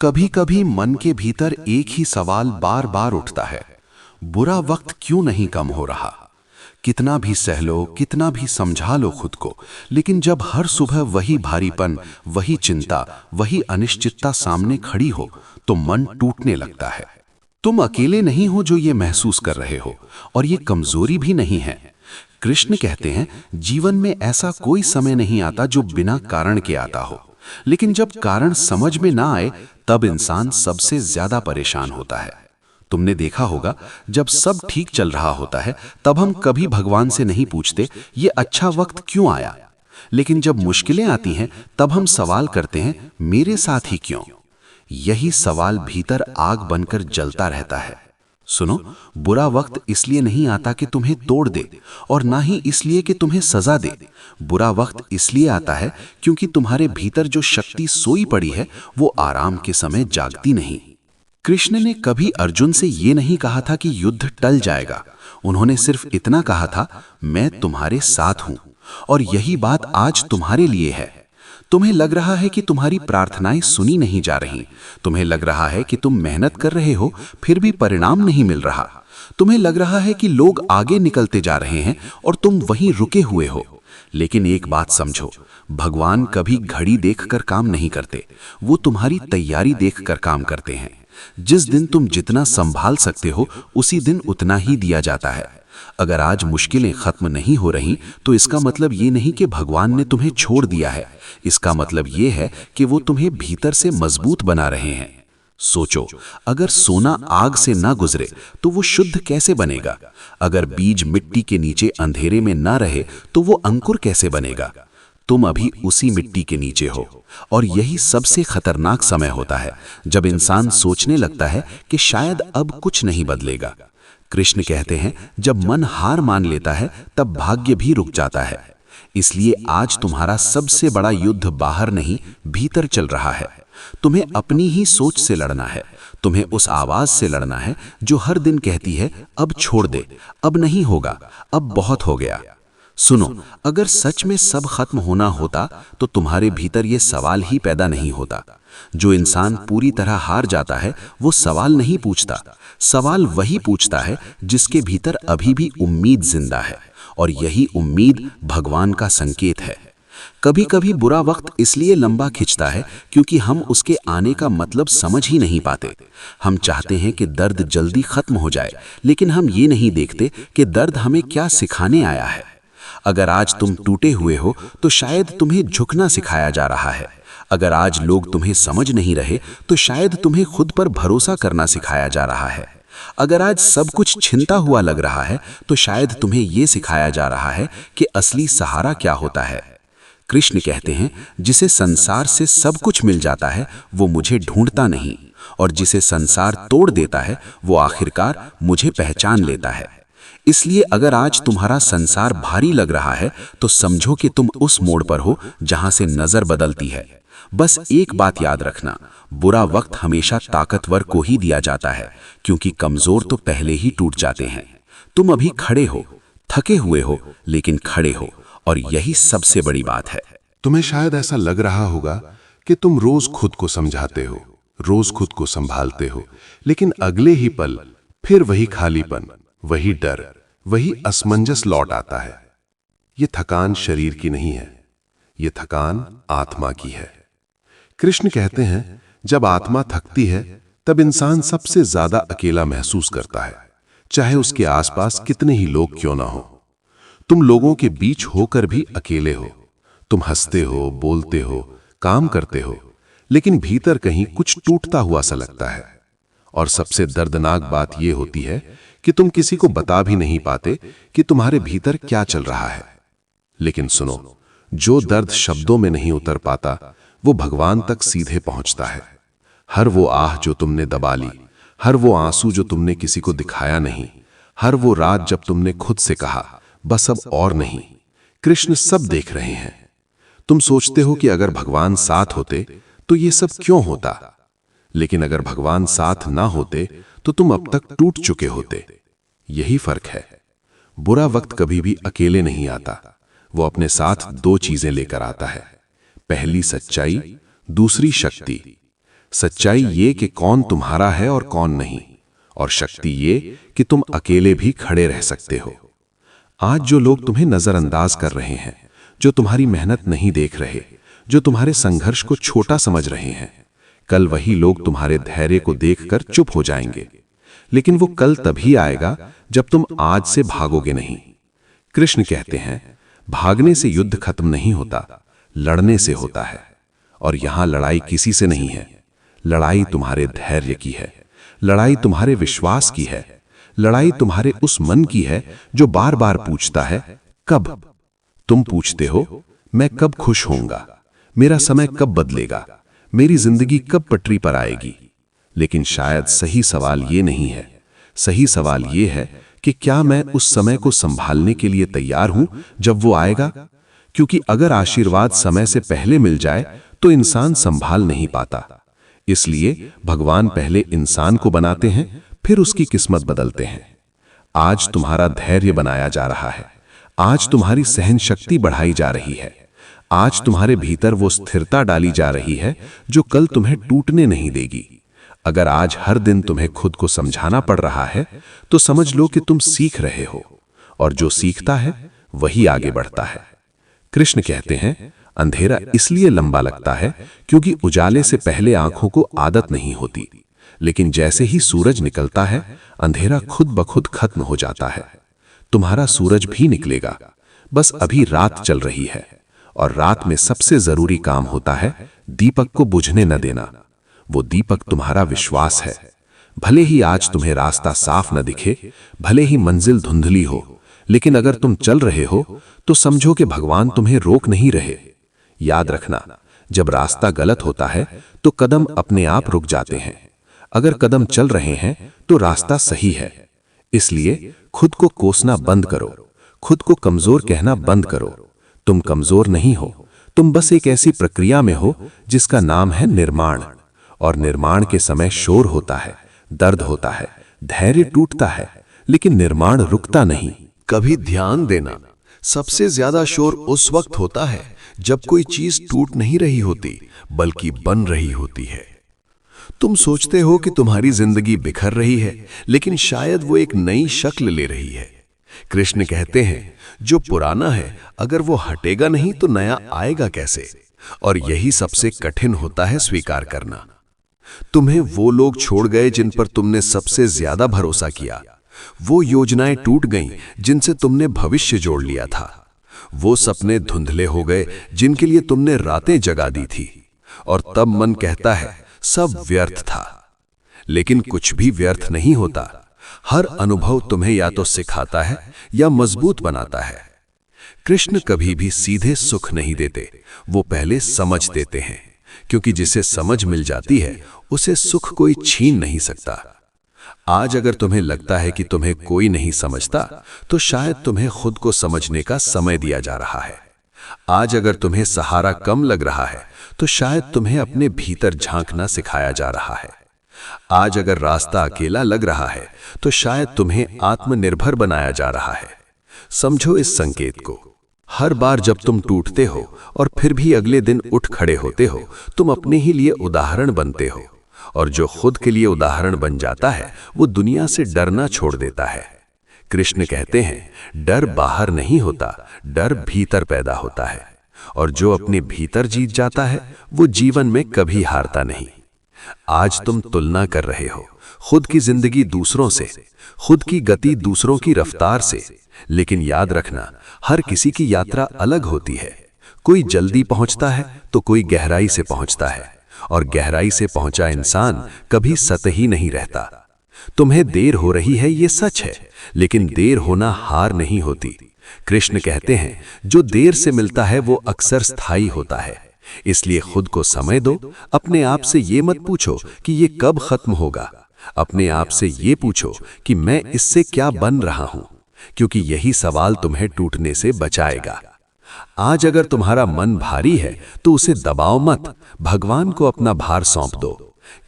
कभी कभी मन के भीतर एक ही सवाल बार बार उठता है, बुरा वक्त क्यों नहीं कम हो रहा। कितना भी सह लो, कितना भी समझा लो खुद को, लेकिन जब हर सुबह वही भारीपन, वही चिंता, वही अनिश्चितता सामने खड़ी हो तो मन टूटने लगता है। तुम अकेले नहीं हो जो ये महसूस कर रहे हो, और ये कमजोरी भी नहीं है। कृष्ण कहते हैं, जीवन में ऐसा कोई समय नहीं आता जो बिना कारण के आता हो, लेकिन जब कारण समझ में ना आए तब इंसान सबसे ज्यादा परेशान होता है। तुमने देखा होगा, जब सब ठीक चल रहा होता है तब हम कभी भगवान से नहीं पूछते ये अच्छा वक्त क्यों आया, लेकिन जब मुश्किलें आती हैं तब हम सवाल करते हैं मेरे साथ ही क्यों। यही सवाल भीतर आग बनकर जलता रहता है। सुनो, बुरा वक्त इसलिए नहीं आता कि तुम्हें तोड़ दे, और ना ही इसलिए कि तुम्हें सजा दे। बुरा वक्त इसलिए आता है क्योंकि तुम्हारे भीतर जो शक्ति सोई पड़ी है वो आराम के समय जागती नहीं। कृष्ण ने कभी अर्जुन से ये नहीं कहा था कि युद्ध टल जाएगा। उन्होंने सिर्फ इतना कहा था, मैं तुम्हारे साथ हूं, और यही बात आज तुम्हारे लिए है। तुम्हें लग रहा है कि तुम्हारी प्रार्थनाएं सुनी नहीं जा रही। तुम्हें लग रहा है कि तुम मेहनत कर रहे हो फिर भी परिणाम नहीं मिल रहा। तुम्हें लग रहा है कि लोग आगे निकलते जा रहे हैं और तुम वहीं रुके हुए हो। लेकिन एक बात समझो, भगवान कभी घड़ी देखकर काम नहीं करते, वो तुम्हारी तैयारी देखकर काम करते हैं। जिस दिन तुम जितना संभाल सकते हो उसी दिन उतना ही दिया जाता है। अगर आज मुश्किलें खत्म नहीं हो रही तो इसका मतलब ये नहीं कि भगवान ने तुम्हें छोड़ दिया है। इसका मतलब ये है कि वो तुम्हें भीतर से मजबूत बना रहे हैं। सोचो, अगर सोना आग से ना गुजरे तो वो शुद्ध कैसे बनेगा? अगर बीज मिट्टी के नीचे अंधेरे में ना रहे तो वो अंकुर कैसे बनेगा? तुम अभी उसी मिट्टी के नीचे हो, और यही सबसे खतरनाक समय होता है जब इंसान सोचने लगता है कि शायद अब कुछ नहीं बदलेगा। कृष्ण कहते हैं, जब मन हार मान लेता है तब भाग्य भी रुक जाता है। इसलिए आज तुम्हारा सबसे बड़ा युद्ध बाहर नहीं, भीतर चल रहा है। तुम्हें अपनी ही सोच से लड़ना है। तुम्हें उस आवाज से लड़ना है जो हर दिन कहती है, अब छोड़ दे, अब नहीं होगा, अब बहुत हो गया। सुनो, अगर सच में सब खत्म होना होता तो तुम्हारे भीतर ये सवाल ही पैदा नहीं होता। जो इंसान पूरी तरह हार जाता है वो सवाल नहीं पूछता। सवाल वही पूछता है जिसके भीतर अभी भी उम्मीद जिंदा है, और यही उम्मीद भगवान का संकेत है। कभी कभी बुरा वक्त इसलिए लंबा खिंचता है क्योंकि हम उसके आने का मतलब समझ ही नहीं पाते। हम चाहते हैं कि दर्द जल्दी खत्म हो जाए, लेकिन हम ये नहीं देखते कि दर्द हमें क्या सिखाने आया है। अगर आज तुम टूटे हुए हो तो शायद तुम्हें झुकना सिखाया जा रहा है। अगर आज लोग तुम्हें समझ नहीं रहे तो शायद तुम्हें खुद पर भरोसा करना सिखाया जा रहा है। अगर आज सब कुछ छिनता हुआ लग रहा है तो शायद तुम्हें यह सिखाया जा रहा है कि असली सहारा क्या होता है। कृष्ण कहते हैं, जिसे संसार से सब कुछ मिल जाता है वो मुझे ढूंढता नहीं, और जिसे संसार तोड़ देता है वो आखिरकार मुझे पहचान लेता है। इसलिए अगर आज तुम्हारा संसार भारी लग रहा है तो समझो कि तुम उस मोड़ पर हो जहां से नजर बदलती है। बस एक बात याद रखना, बुरा वक्त हमेशा ताकतवर को ही दिया जाता है, क्योंकि कमजोर तो पहले ही टूट जाते हैं। तुम अभी खड़े हो, थके हुए हो, लेकिन खड़े हो, और यही सबसे बड़ी बात है। तुम्हें शायद ऐसा लग रहा होगा कि तुम रोज खुद को समझाते हो, रोज खुद को संभालते हो, लेकिन अगले ही पल फिर वही खालीपन, वही डर, वही असमंजस लौट आता है। ये थकान शरीर की नहीं है, ये थकान आत्मा की है। कृष्ण कहते हैं, जब आत्मा थकती है तब इंसान सबसे ज्यादा अकेला महसूस करता है, चाहे उसके आसपास कितने ही लोग क्यों ना हो। तुम लोगों के बीच होकर भी अकेले हो। तुम हंसते हो, बोलते हो, काम करते हो, लेकिन भीतर कहीं कुछ टूटता हुआ सा लगता है। और सबसे दर्दनाक बात यह होती है कि तुम किसी को बता भी नहीं पाते कि तुम्हारे भीतर क्या चल रहा है। लेकिन सुनो, जो दर्द शब्दों में नहीं उतर पाता वो भगवान तक सीधे पहुंचता है। हर वो आह जो तुमने दबा ली, हर वो आंसू जो तुमने किसी को दिखाया नहीं, हर वो रात जब तुमने खुद से कहा बस अब और नहीं, कृष्ण सब देख रहे हैं। तुम सोचते हो कि अगर भगवान साथ होते तो ये सब क्यों होता, लेकिन अगर भगवान साथ ना होते तो तुम अब तक टूट चुके होते। यही फर्क है। बुरा वक्त कभी भी अकेले नहीं आता, वो अपने साथ दो चीजें लेकर आता है, पहली सच्चाई, दूसरी शक्ति। सच्चाई ये कि कौन तुम्हारा है और कौन नहीं, और शक्ति ये कि तुम अकेले भी खड़े रह सकते हो। आज जो लोग तुम्हें नजरअंदाज कर रहे हैं, जो तुम्हारी मेहनत नहीं देख रहे, जो तुम्हारे संघर्ष को छोटा समझ रहे हैं, कल वही लोग तुम्हारे धैर्य को देखकर चुप हो जाएंगे। लेकिन वो कल तभी आएगा जब तुम आज से भागोगे नहीं। कृष्ण कहते हैं, भागने से युद्ध खत्म नहीं होता, लड़ने से होता है। और यहां लड़ाई किसी से नहीं है, लड़ाई तुम्हारे धैर्य की है, लड़ाई तुम्हारे विश्वास की है, लड़ाई तुम्हारे उस मन की है जो बार बार पूछता है कब। तुम पूछते हो, मैं कब खुश होऊंगा, मेरा समय कब बदलेगा, मेरी जिंदगी कब पटरी पर आएगी। लेकिन शायद सही सवाल ये नहीं है। सही सवाल ये है कि क्या मैं उस समय को संभालने के लिए तैयार हूं जब वो आएगा। क्योंकि अगर आशीर्वाद समय से पहले मिल जाए तो इंसान संभाल नहीं पाता। इसलिए भगवान पहले इंसान को बनाते हैं, फिर उसकी किस्मत बदलते हैं। आज तुम्हारा धैर्य बनाया जा रहा है, आज तुम्हारी सहन शक्ति बढ़ाई जा रही है, आज तुम्हारे भीतर वो स्थिरता डाली जा रही है जो कल तुम्हें टूटने नहीं देगी। अगर आज हर दिन तुम्हें खुद को समझाना पड़ रहा है तो समझ लो कि तुम सीख रहे हो, और जो सीखता है वही आगे बढ़ता है। कृष्ण कहते हैं, अंधेरा इसलिए लंबा लगता है क्योंकि उजाले से पहले आंखों को आदत नहीं होती, लेकिन जैसे ही सूरज निकलता है अंधेरा खुद ब खुद खत्म हो जाता है। तुम्हारा सूरज भी निकलेगा, बस अभी रात चल रही है, और रात में सबसे जरूरी काम होता है दीपक को बुझने न देना। वो दीपक तुम्हारा विश्वास है। भले ही आज तुम्हें रास्ता साफ न दिखे, भले ही मंजिल धुंधली हो, लेकिन अगर तुम चल रहे हो तो समझो कि भगवान तुम्हें रोक नहीं रहे। याद रखना, जब रास्ता गलत होता है तो कदम अपने आप रुक जाते हैं। अगर कदम चल रहे हैं तो रास्ता सही है। इसलिए खुद को कोसना बंद करो, खुद को कमजोर कहना बंद करो। तुम कमजोर नहीं हो, तुम बस एक ऐसी प्रक्रिया में हो जिसका नाम है निर्माण। और निर्माण के समय शोर होता है, दर्द होता है, धैर्य टूटता है, लेकिन निर्माण रुकता नहीं। कभी ध्यान देना, सबसे ज्यादा शोर उस वक्त होता है जब कोई चीज टूट नहीं रही होती बल्कि बन रही होती है। तुम सोचते हो कि तुम्हारी जिंदगी बिखर रही है, लेकिन शायद वो एक नई शक्ल ले रही है। कृष्ण कहते हैं, जो पुराना है अगर वो हटेगा नहीं तो नया आएगा कैसे। और यही सबसे कठिन होता है स्वीकार करना। तुम्हें वो लोग छोड़ गए जिन पर तुमने सबसे ज्यादा भरोसा किया, वो योजनाएं टूट गईं जिनसे तुमने भविष्य जोड़ लिया था, वो सपने धुंधले हो गए जिनके लिए तुमने रातें जगा दी थी। और तब मन कहता है सब व्यर्थ था। लेकिन कुछ भी व्यर्थ नहीं होता। हर अनुभव तुम्हें या तो सिखाता है या मजबूत बनाता है। कृष्ण कभी भी सीधे सुख नहीं देते, वो पहले समझ देते हैं, क्योंकि जिसे समझ मिल जाती है उसे सुख कोई छीन नहीं सकता। आज अगर तुम्हें लगता है कि तुम्हें कोई नहीं समझता, तो शायद तुम्हें खुद को समझने का समय दिया जा रहा है। आज अगर तुम्हें सहारा कम लग रहा है, तो शायद तुम्हें अपने भीतर झांकना सिखाया जा रहा है। आज अगर रास्ता अकेला लग रहा है, तो शायद तुम्हें आत्मनिर्भर बनाया जा रहा है। समझो इस संकेत को। हर बार जब तुम टूटते हो और फिर भी अगले दिन उठ खड़े होते हो, तुम अपने ही लिए उदाहरण बनते हो। और जो खुद के लिए उदाहरण बन जाता है, वो दुनिया से डरना छोड़ देता है। कृष्ण कहते हैं, डर बाहर नहीं होता, डर भीतर पैदा होता है। और जो अपने भीतर जीत जाता है, वो जीवन में कभी हारता नहीं। आज तुम तुलना कर रहे हो, खुद की जिंदगी दूसरों से, खुद की गति दूसरों की रफ्तार से। लेकिन याद रखना, हर किसी की यात्रा अलग होती है। कोई जल्दी पहुंचता है तो कोई गहराई से पहुंचता है, और गहराई से पहुंचा इंसान कभी सतही नहीं रहता। तुम्हें देर हो रही है ये सच है, लेकिन देर होना हार नहीं होती। कृष्ण कहते हैं, जो देर से मिलता है वो अक्सर स्थायी होता है। इसलिए खुद को समय दो। अपने आप से ये मत पूछो कि ये कब खत्म होगा, अपने आप से ये पूछो कि मैं इससे क्या बन रहा हूं, क्योंकि यही सवाल तुम्हें टूटने से बचाएगा। आज अगर तुम्हारा मन भारी है तो उसे दबाओ मत, भगवान को अपना भार सौंप दो।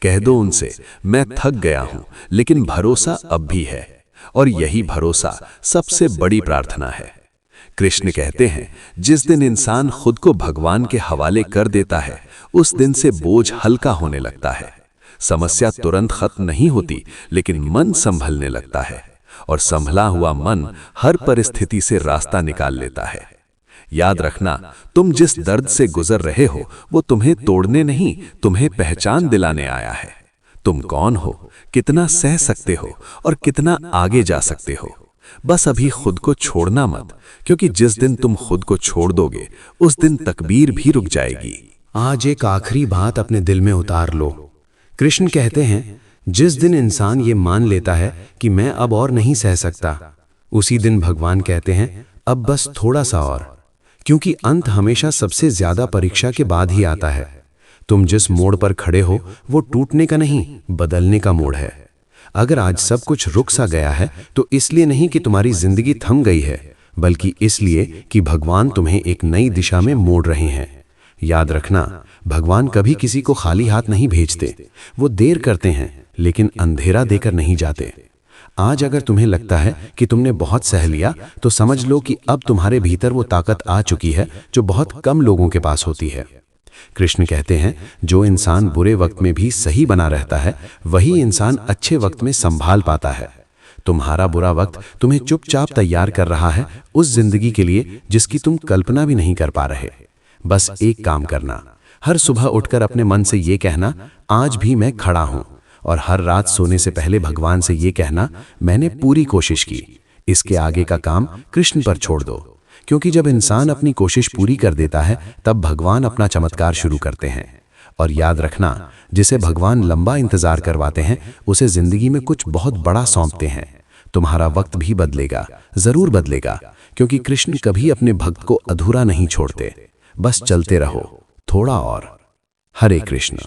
कह दो उनसे, मैं थक गया हूं, लेकिन भरोसा अब भी है। और यही भरोसा सबसे बड़ी प्रार्थना है। कृष्ण कहते हैं, जिस दिन इंसान खुद को भगवान के हवाले कर देता है, उस दिन से बोझ हल्का होने लगता है। समस्या तुरंत खत्म नहीं होती, लेकिन मन संभलने लगता है, और संभला हुआ मन हर परिस्थिति से रास्ता निकाल लेता है। याद रखना, तुम जिस दर्द से गुजर रहे हो वो तुम्हें तोड़ने नहीं, तुम्हें पहचान दिलाने आया है। तुम कौन हो, कितना सह सकते हो और कितना आगे जा सकते हो। बस अभी खुद को छोड़ना मत, क्योंकि जिस दिन तुम खुद को छोड़ दोगे उस दिन तकदीर भी रुक जाएगी। आज एक आखिरी बात अपने दिल में उतार लो। कृष्ण कहते हैं, जिस दिन इंसान ये मान लेता है कि मैं अब और नहीं सह सकता, उसी दिन भगवान कहते हैं, अब बस थोड़ा सा और। क्योंकि अंत हमेशा सबसे ज्यादा परीक्षा के बाद ही आता है। तुम जिस मोड़ पर खड़े हो वो टूटने का नहीं, बदलने का मोड़ है। अगर आज सब कुछ रुक सा गया है तो इसलिए नहीं कि तुम्हारी जिंदगी थम गई है, बल्कि इसलिए कि भगवान तुम्हें एक नई दिशा में मोड़ रहे हैं। याद रखना, भगवान कभी किसी को खाली हाथ नहीं भेजते। वो देर करते हैं, लेकिन अंधेरा देकर नहीं जाते। आज अगर तुम्हें लगता है कि तुमने बहुत सह लिया, तो समझ लो कि अब तुम्हारे भीतर वो ताकत आ चुकी है जो बहुत कम लोगों के पास होती है। कृष्ण कहते हैं, जो इंसान बुरे वक्त में भी सही बना रहता है, वही इंसान अच्छे वक्त में संभाल पाता है। तुम्हारा बुरा वक्त तुम्हें चुपचाप तैयार कर रहा है उस जिंदगी के लिए जिसकी तुम कल्पना भी नहीं कर पा रहे। बस एक काम करना, हर सुबह उठकर अपने मन से ये कहना, आज भी मैं खड़ा हूं। और हर रात सोने से पहले भगवान से ये कहना, मैंने पूरी कोशिश की। इसके आगे का काम कृष्ण पर छोड़ दो, क्योंकि जब इंसान अपनी कोशिश पूरी कर देता है तब भगवान अपना चमत्कार शुरू करते हैं। और याद रखना, जिसे भगवान लंबा इंतजार करवाते हैं उसे जिंदगी में कुछ बहुत बड़ा सौंपते हैं। तुम्हारा वक्त भी बदलेगा, जरूर बदलेगा, क्योंकि कृष्ण कभी अपने भक्त को अधूरा नहीं छोड़ते। बस चलते रहो, थोड़ा और। हरे कृष्ण।